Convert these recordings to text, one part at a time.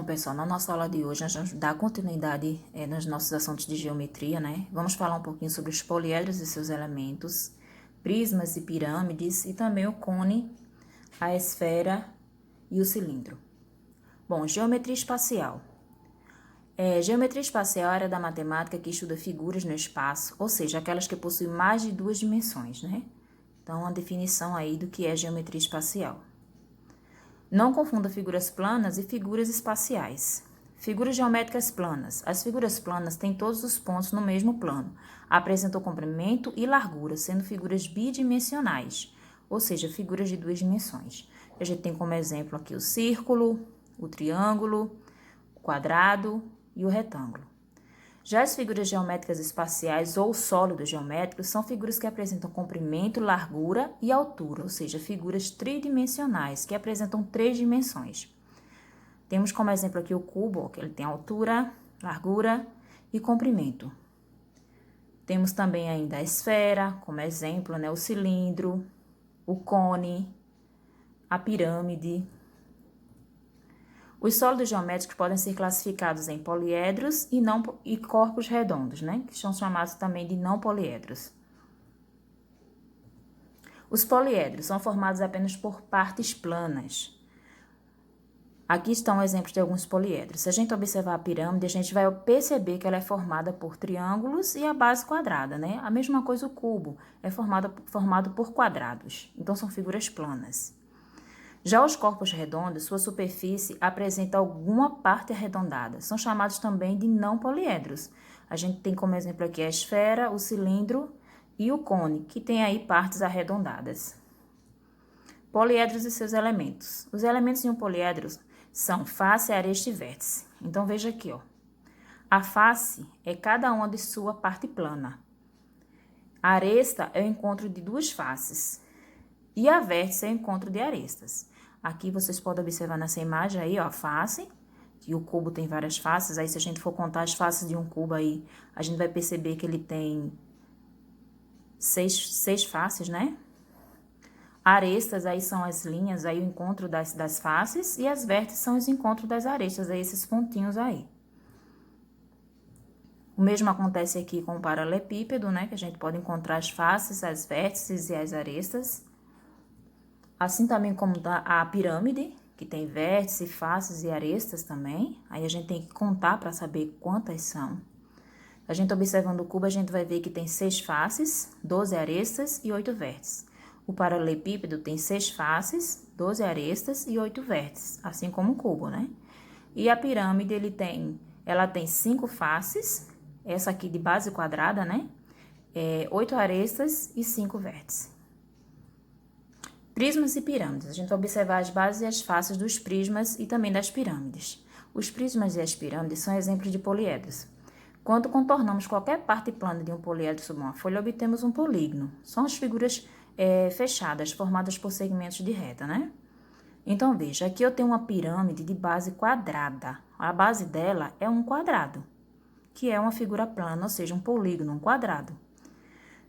Bom, pessoal, na nossa aula de hoje nós vamos dar continuidade nos nossos assuntos de geometria, né? Vamos falar um pouquinho sobre os poliedros e seus elementos, prismas e pirâmides e também o cone, a esfera e o cilindro. Bom, geometria espacial. Geometria espacial é a área da matemática que estuda figuras no espaço, ou seja, aquelas que possuem mais de duas dimensões, né? Então, a definição aí do que é geometria espacial. Não confunda figuras planas e figuras espaciais. Figuras geométricas planas. As figuras planas têm todos os pontos no mesmo plano, apresentam comprimento e largura, sendo figuras bidimensionais, ou seja, figuras de duas dimensões. A gente tem como exemplo aqui o círculo, o triângulo, o quadrado e o retângulo. Já as figuras geométricas espaciais ou sólidos geométricos são figuras que apresentam comprimento, largura e altura, ou seja, figuras tridimensionais que apresentam três dimensões. Temos como exemplo aqui o cubo, que ele tem altura, largura e comprimento. Temos também ainda a esfera, como exemplo, né, o cilindro, o cone, a pirâmide. Os sólidos geométricos podem ser classificados em poliedros e corpos redondos, né? Que são chamados também de não poliedros. Os poliedros são formados apenas por partes planas. Aqui estão exemplos de alguns poliedros. Se a gente observar a pirâmide, a gente vai perceber que ela é formada por triângulos e a base quadrada, né? A mesma coisa o cubo, é formado por quadrados. Então, são figuras planas. Já os corpos redondos, sua superfície apresenta alguma parte arredondada. São chamados também de não poliedros. A gente tem como exemplo aqui a esfera, o cilindro e o cone, que tem aí partes arredondadas. Poliedros e seus elementos. Os elementos de um poliedro são face, aresta e vértice. Então, veja aqui, ó. A face é cada uma de sua parte plana. A aresta é o encontro de duas faces. E a vértice é o encontro de arestas. Aqui vocês podem observar nessa imagem aí, ó, a face, que o cubo tem várias faces. Aí, se a gente for contar as faces de um cubo aí, a gente vai perceber que ele tem seis faces, né? Arestas aí são as linhas, aí o encontro das faces, e as vértices são os encontros das arestas, aí esses pontinhos aí. O mesmo acontece aqui com o paralelepípedo, né? Que a gente pode encontrar as faces, as vértices e as arestas. Assim também como a pirâmide, que tem vértices, faces e arestas também. Aí a gente tem que contar para saber quantas são. A gente observando o cubo, a gente vai ver que tem 6 faces, 12 arestas e 8 vértices. O paralelepípedo tem 6 faces, 12 arestas e 8 vértices, assim como o cubo, né? E a pirâmide, ela tem 5 faces, essa aqui de base quadrada, né? 8 arestas e 5 vértices. Prismas e pirâmides. A gente vai observar as bases e as faces dos prismas e também das pirâmides. Os prismas e as pirâmides são exemplos de poliedros. Quando contornamos qualquer parte plana de um poliedro sobre uma folha, obtemos um polígono. São as figuras fechadas, formadas por segmentos de reta, né? Então, veja, aqui eu tenho uma pirâmide de base quadrada. A base dela é um quadrado, que é uma figura plana, ou seja, um polígono, um quadrado.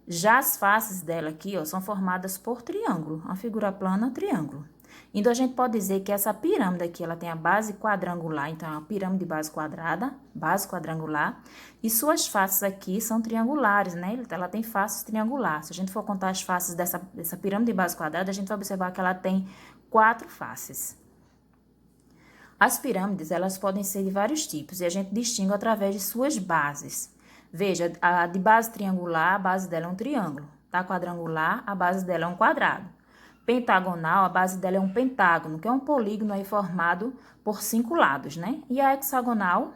Já as faces dela aqui, ó, são formadas por triângulo, uma figura plana, triângulo. Então, a gente pode dizer que essa pirâmide aqui, ela tem a base quadrangular, então, é uma pirâmide de base quadrada, base quadrangular, e suas faces aqui são triangulares, né? Ela tem faces triangulares. Se a gente for contar as faces dessa pirâmide de base quadrada, a gente vai observar que ela tem 4 faces. As pirâmides, elas podem ser de vários tipos, e a gente distingue através de suas bases. Veja, a de base triangular, a base dela é um triângulo. Tá? Quadrangular, a base dela é um quadrado. Pentagonal, a base dela é um pentágono, que é um polígono aí formado por 5 lados, né? E a hexagonal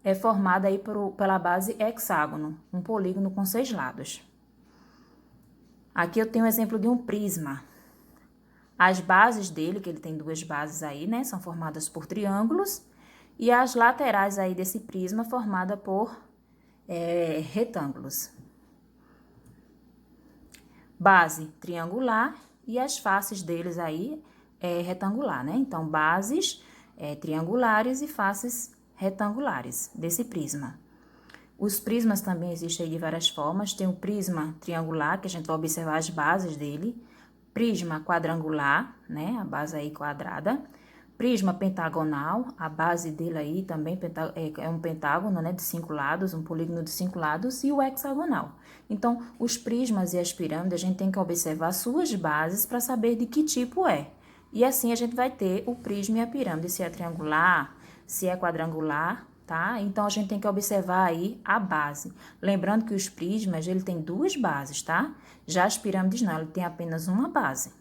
é formada aí pela base hexágono, um polígono com 6 lados. Aqui eu tenho um exemplo de um prisma. As bases dele, que ele tem 2 bases aí, né? São formadas por triângulos. E as laterais aí desse prisma formada por retângulos. Base triangular e as faces deles aí retangular, né? Então, bases triangulares e faces retangulares desse prisma. Os prismas também existem aí de várias formas. Tem o prisma triangular, que a gente vai observar as bases dele. Prisma quadrangular, né? A base aí quadrada. Prisma pentagonal, a base dele aí também é um pentágono, né, de 5 lados, um polígono de 5 lados, e o hexagonal. Então, os prismas e as pirâmides, a gente tem que observar suas bases para saber de que tipo é. E assim a gente vai ter o prisma e a pirâmide, se é triangular, se é quadrangular, tá? Então, a gente tem que observar aí a base. Lembrando que os prismas, ele tem 2 bases, tá? Já as pirâmides não, ele tem apenas uma base.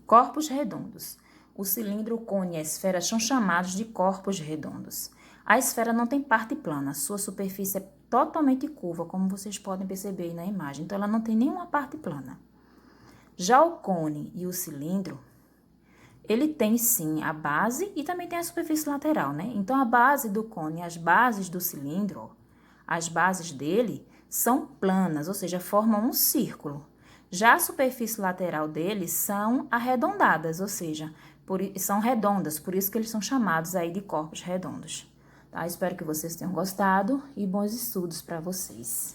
Corpos redondos. O cilindro, o cone e a esfera são chamados de corpos redondos. A esfera não tem parte plana, sua superfície é totalmente curva, como vocês podem perceber aí na imagem. Então, ela não tem nenhuma parte plana. Já o cone e o cilindro, ele tem sim a base e também tem a superfície lateral, né? Então, a base do cone e as bases do cilindro, as bases dele são planas, ou seja, formam um círculo. Já a superfície lateral deles são arredondadas, ou seja, são redondas, por isso que eles são chamados aí de corpos redondos. Tá? Espero que vocês tenham gostado e bons estudos para vocês.